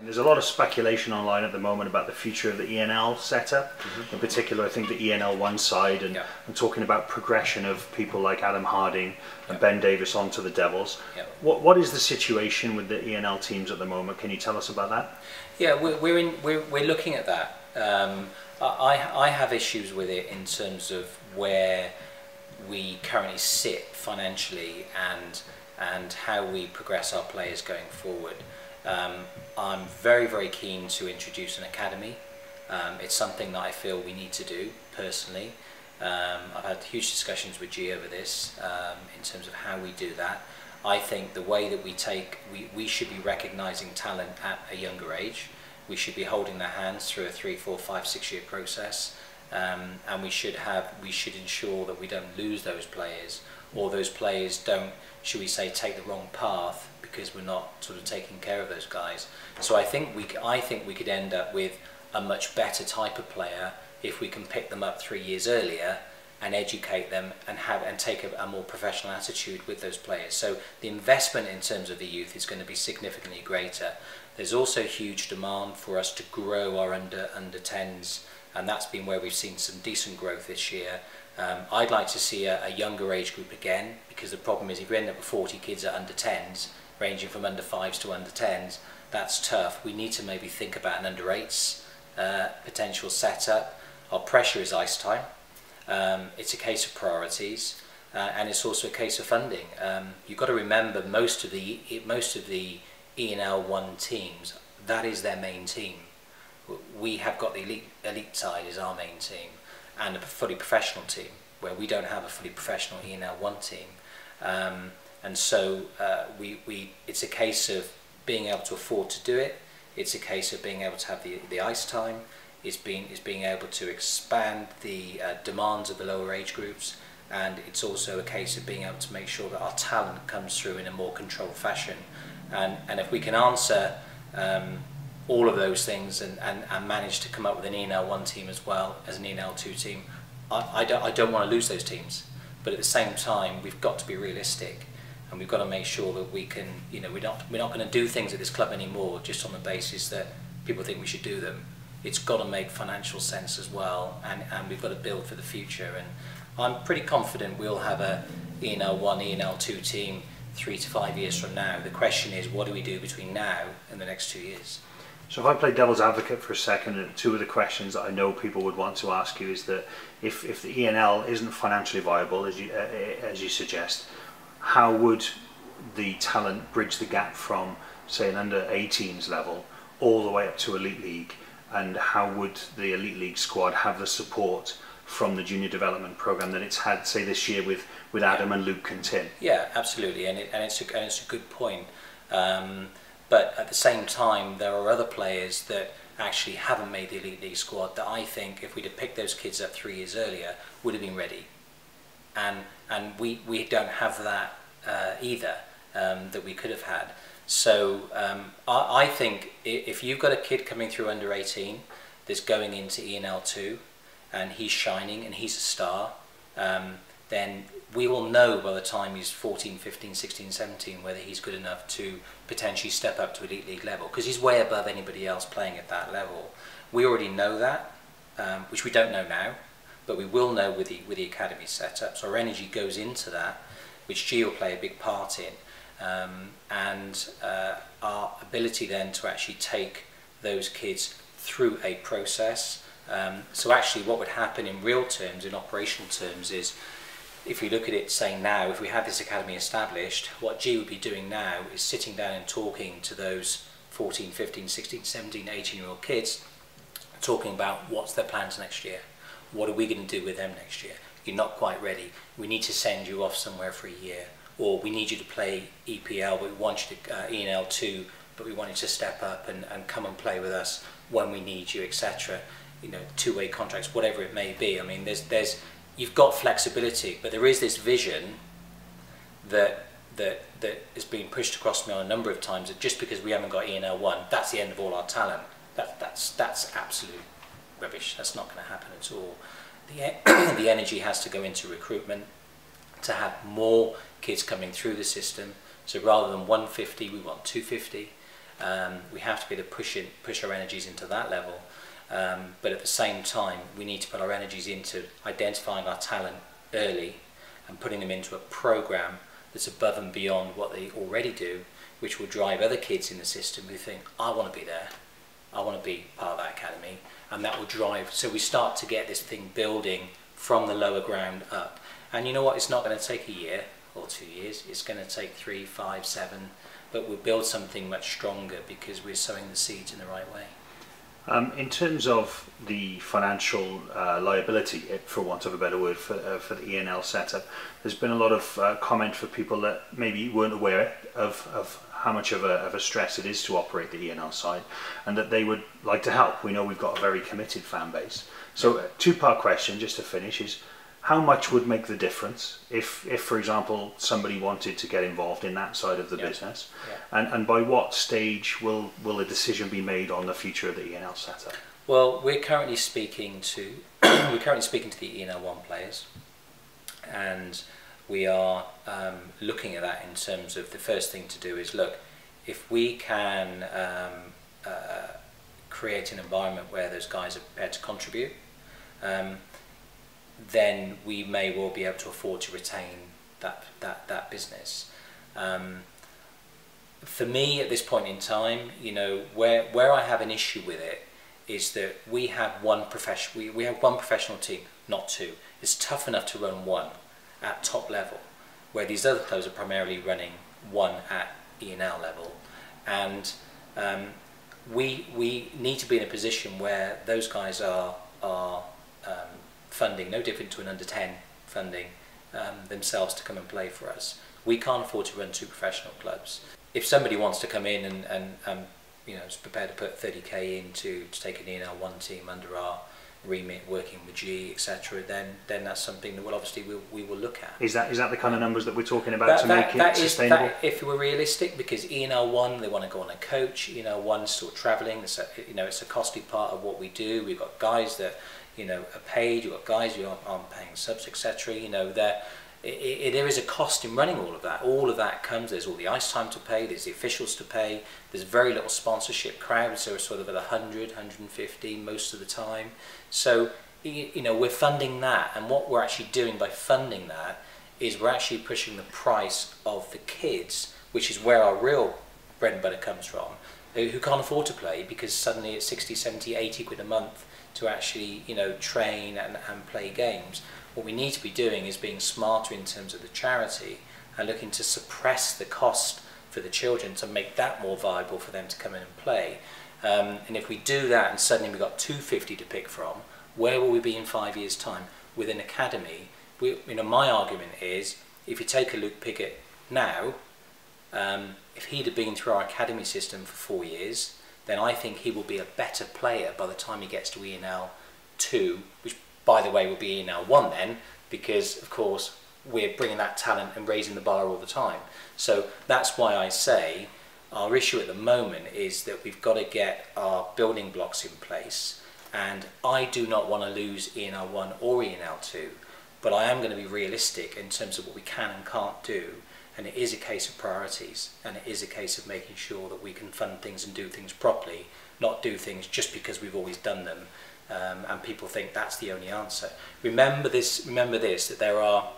There's a lot of speculation online at the moment about the future of the ENL setup. In particular, I think the ENL one side and talking about progression of people like Adam Harding and Ben Davis onto the Devils. What is the situation with the ENL teams at the moment? Can you tell us about that? Yeah, we're looking at that. I have issues with it in terms of where we currently sit financially and how we progress our players going forward. I'm very keen to introduce an academy. It's something that I feel we need to do personally. I've had huge discussions with G over this in terms of how we do that. I think the way that we should be recognising talent at a younger age. We should be holding their hands through a 3, 4, 5, 6 year process, and we should ensure that we don't lose those players, or those players don't, should we say, take the wrong path because we're not sort of taking care of those guys. So I think we could end up with a much better type of player if we can pick them up 3 years earlier and educate them and take a more professional attitude with those players. So the investment in terms of the youth is going to be significantly greater. There's also huge demand for us to grow our under 10s, and that's been where we've seen some decent growth this year. I'd like to see a younger age group again, because the problem is if you end up with 40 kids at under 10s, ranging from under 5s to under 10s, that's tough. We need to maybe think about an under 8s potential setup. Our pressure is ice time. It's a case of priorities, and it's also a case of funding. You've got to remember most of the ENL 1 teams, that is their main team. We have got the elite side is our main team, and a fully professional team, where we don't have a fully professional ENL 1 team. And so it's a case of being able to afford to do it. It's a case of being able to have the ice time. It's being able to expand the demands of the lower age groups, and it's also a case of being able to make sure that our talent comes through in a more controlled fashion. And if we can answer all of those things and manage to come up with an ENL 1 team as well as an ENL 2 team, I don't want to lose those teams. But at the same time, we've got to be realistic, and we've got to make sure that we can, we're not going to do things at this club anymore just on the basis that people think we should do them. It's got to make financial sense as well, and we've got to build for the future. And I'm pretty confident we'll have a ENL 1, ENL 2 team 3 to 5 years from now. The question is, what do we do between now and the next 2 years? So if I play devil's advocate for a second, two of the questions that I know people would want to ask you is that if the ENL isn't financially viable, as you suggest, how would the talent bridge the gap from, say, an under 18s level all the way up to Elite League? And how would the Elite League squad have the support from the junior development program that it's had, say, this year with Adam and Luke and Tim? Yeah, absolutely, and it's a good point. But at the same time, there are other players that actually haven't made the Elite League squad that I think, if we'd have picked those kids up 3 years earlier, would have been ready. And we don't have that either, that we could have had. So I think if you've got a kid coming through under 18 that's going into ENL 2 and he's shining and he's a star, then we will know by the time he's 14, 15, 16, 17 whether he's good enough to potentially step up to Elite League level, because he's way above anybody else playing at that level. We already know that, which we don't know now, but we will know with the academy setup. So our energy goes into that, which G will play a big part in. And our ability then to actually take those kids through a process. So actually what would happen in real terms, in operational terms, is if we look at it saying now, if we had this academy established, what G would be doing now is sitting down and talking to those 14, 15, 16, 17, 18-year-old kids, talking about what's their plans next year. What are we going to do with them next year? You're not quite ready. We need to send you off somewhere for a year. Or we need you to play EPL, but we want you to ENL 2, but we want you to step up and come and play with us when we need you, etc. Two-way contracts, whatever it may be. I mean, you've got flexibility, but there is this vision that has been pushed across me on a number of times, that just because we haven't got ENL 1, that's the end of all our talent. That's absolute rubbish. That's not going to happen at all. The energy has to go into recruitment, to have more kids coming through the system. So rather than 150, we want 250. We have to be able to push our energies into that level. But at the same time, we need to put our energies into identifying our talent early and putting them into a program that's above and beyond what they already do, which will drive other kids in the system who think, I want to be there, I want to be part of that academy, and that will drive. So we start to get this thing building from the lower ground up. And you know what, it's not going to take a year or 2 years, it's going to take 3, 5, 7, but we'll build something much stronger because we're sowing the seeds in the right way. In terms of the financial liability, for want of a better word, for the ENL setup, there's been a lot of comment for people that maybe weren't aware of how much of a stress it is to operate the ENL side, and that they would like to help. We know we've got a very committed fan base. So a two-part question, just to finish, is how much would make the difference if for example, somebody wanted to get involved in that side of the business? And by what stage will a decision be made on the future of the ENL setup? Well, we're currently speaking to the ENL1 players, and we are looking at that in terms of the first thing to do is look, if we can create an environment where those guys are prepared to contribute, then we may well be able to afford to retain that business. For me, at this point in time, you know, where I have an issue with it is that we have one professional team, not two. It's tough enough to run one at top level, where these other clubs are primarily running one at ENL level, and we need to be in a position where those guys are funding, no different to an under 10 funding themselves to come and play for us. We can't afford to run two professional clubs. If somebody wants to come in and you know, is prepared to put 30k in to take an ENL1 team under our remit, working with G, etc., then that's something that we will look at. Is that the kind of numbers that we're talking about to make it sustainable? If we're realistic, because ENL1, they want to go on a coach. ENL1 is still travelling. It's a costly part of what we do. We've got guys that, you know, are paid. You've got guys who aren't paying subs, etc. You know, there is a cost in running all of that. All of that comes. There's all the ice time to pay. There's the officials to pay. There's very little sponsorship. Crowds are sort of at 100, 150 most of the time. So, you know, we're funding that, and what we're actually doing by funding that is we're actually pushing the price of the kids, which is where our real bread and butter comes from, who can't afford to play because suddenly it's 60, 70, 80 quid a month to actually, you know, train and play games. What we need to be doing is being smarter in terms of the charity and looking to suppress the cost for the children to make that more viable for them to come in and play. And if we do that and suddenly we've got 250 to pick from, where will we be in 5 years' time with an academy? You know, my argument is, if you take a Luke Pickett now, if he'd have been through our academy system for 4 years, then I think he will be a better player by the time he gets to ENL2, which by the way will be ENL1 then, because of course we're bringing that talent and raising the bar all the time. So that's why I say our issue at the moment is that we've got to get our building blocks in place, and I do not want to lose ENL1 or ENL2, but I am going to be realistic in terms of what we can and can't do, and it is a case of priorities, and it is a case of making sure that we can fund things and do things properly, not do things just because we've always done them, and people think that's the only answer. Remember this, that there are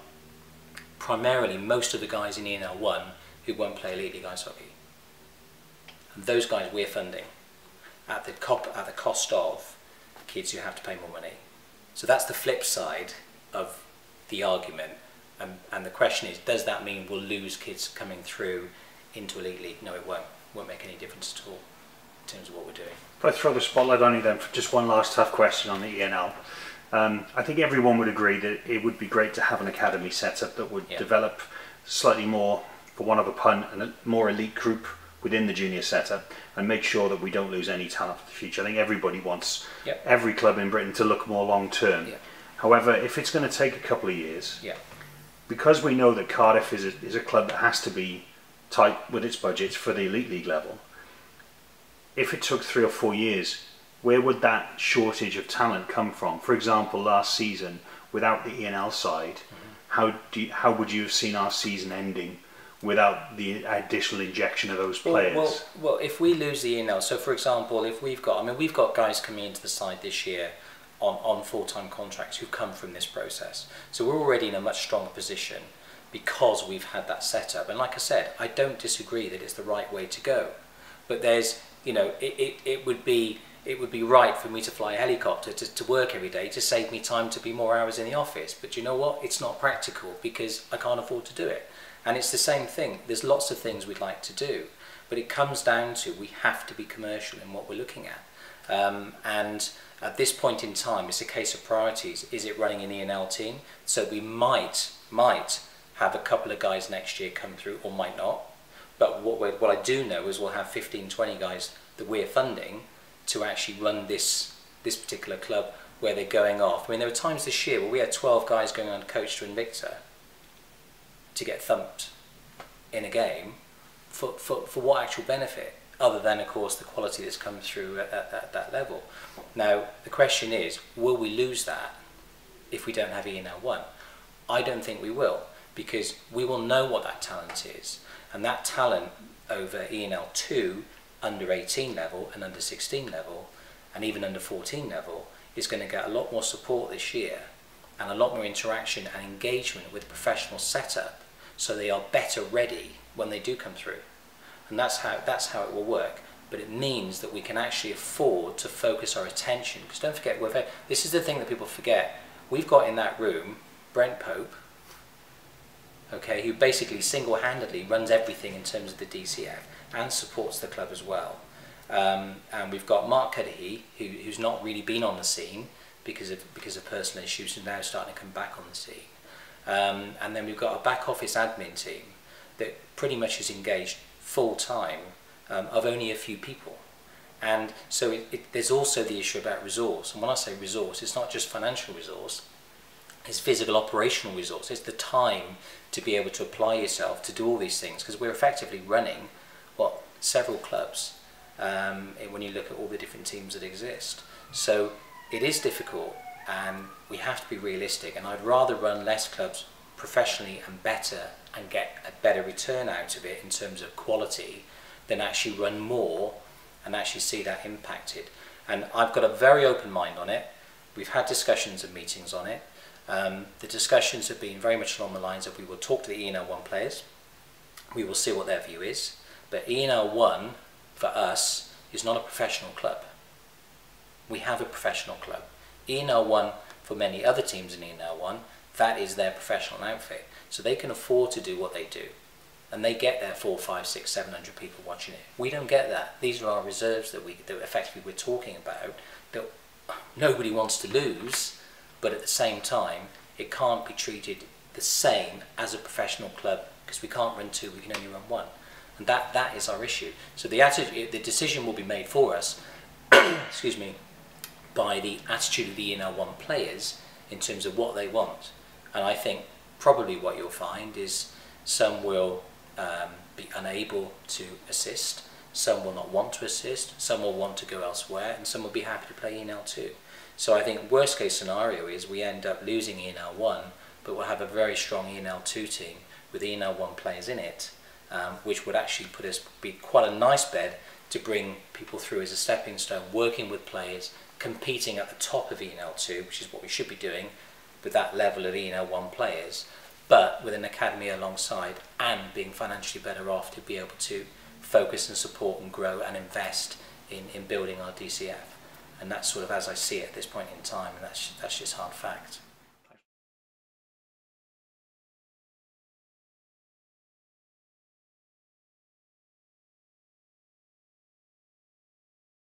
primarily most of the guys in ENL1 who won't play Elite League Ice Hockey. And those guys we're funding at the cost of kids who have to pay more money. So that's the flip side of the argument. And the question is, does that mean we'll lose kids coming through into Elite League? No, it won't. It won't make any difference at all in terms of what we're doing. If I throw the spotlight on you then for just one last tough question on the ENL. I think everyone would agree that it would be great to have an academy set up that would develop slightly more, for want of a pun, a more elite group within the junior setup, and make sure that we don't lose any talent for the future. I think everybody wants every club in Britain to look more long term. However, if it's going to take a couple of years, because we know that Cardiff is a club that has to be tight with its budgets for the Elite League level, if it took 3 or 4 years, where would that shortage of talent come from? For example, last season, without the ENL side, how would you have seen our season ending without the additional injection of those players? Well, if we lose the ENL, so for example, if we've got guys coming into the side this year on full-time contracts who've come from this process. So we're already in a much stronger position because we've had that setup. And like I said, I don't disagree that it's the right way to go. But there's, it would be right for me to fly a helicopter to work every day to save me time to be more hours in the office. But you know what? It's not practical because I can't afford to do it. And it's the same thing. There's lots of things we'd like to do, but it comes down to we have to be commercial in what we're looking at. And at this point in time, it's a case of priorities. Is it running an ENL team? So we might have a couple of guys next year come through, or might not. But what I do know is we'll have 15, 20 guys that we're funding to actually run this particular club where they're going off. I mean, there were times this year where we had 12 guys going on coach to Invicta to get thumped in a game for what actual benefit, other than, of course, the quality that's come through at that level. Now, the question is, will we lose that if we don't have ENL 1? I don't think we will, because we will know what that talent is, and that talent over ENL 2, under 18 level and under 16 level, and even under 14 level, is going to get a lot more support this year, and a lot more interaction and engagement with professional setup, so they are better ready when they do come through. And that's how it will work. But it means that we can actually afford to focus our attention, because don't forget, this is the thing that people forget. We've got in that room Brent Pope, okay, who basically single-handedly runs everything in terms of the DCF and supports the club as well. And we've got Mark Cudahy, who's not really been on the scene because of personal issues, and now starting to come back on the scene. And then we've got a back office admin team that pretty much is engaged full-time of only a few people. And so there's also the issue about resource. And when I say resource, it's not just financial resource, it's physical operational resource. It's the time to be able to apply yourself to do all these things, because we're effectively running, several clubs when you look at all the different teams that exist. So it is difficult, and we have to be realistic, and I'd rather run less clubs professionally and better and get a better return out of it in terms of quality than actually run more and actually see that impacted. And I've got a very open mind on it. We've had discussions and meetings on it. The discussions have been very much along the lines of we will talk to the ENL 1 players, we will see what their view is, but ENL 1 for us is not a professional club. We have a professional club. ENL 1 for many other teams in ENL 1, that is their professional outfit. So they can afford to do what they do. And they get their 400, 500, 600, 700 people watching it. We don't get that. These are our reserves that effectively we're talking about, that nobody wants to lose, but at the same time, it can't be treated the same as a professional club, because we can't run 2, we can only run 1. And that is our issue. So the decision will be made for us, excuse me, by the attitude of the ENL 1 players in terms of what they want. And I think probably what you'll find is some will be unable to assist, some will not want to assist, some will want to go elsewhere, and some will be happy to play ENL 2. So I think worst case scenario is we end up losing ENL 1, but we'll have a very strong ENL 2 team with ENL 1 players in it, which would actually be quite a nice bed to bring people through as a stepping stone, working with players, competing at the top of ENL 2, which is what we should be doing with that level of ENL 1 players, but with an academy alongside, and being financially better off to be able to focus and support and grow and invest in building our DCF. And that's sort of as I see it at this point in time, and that's just hard fact.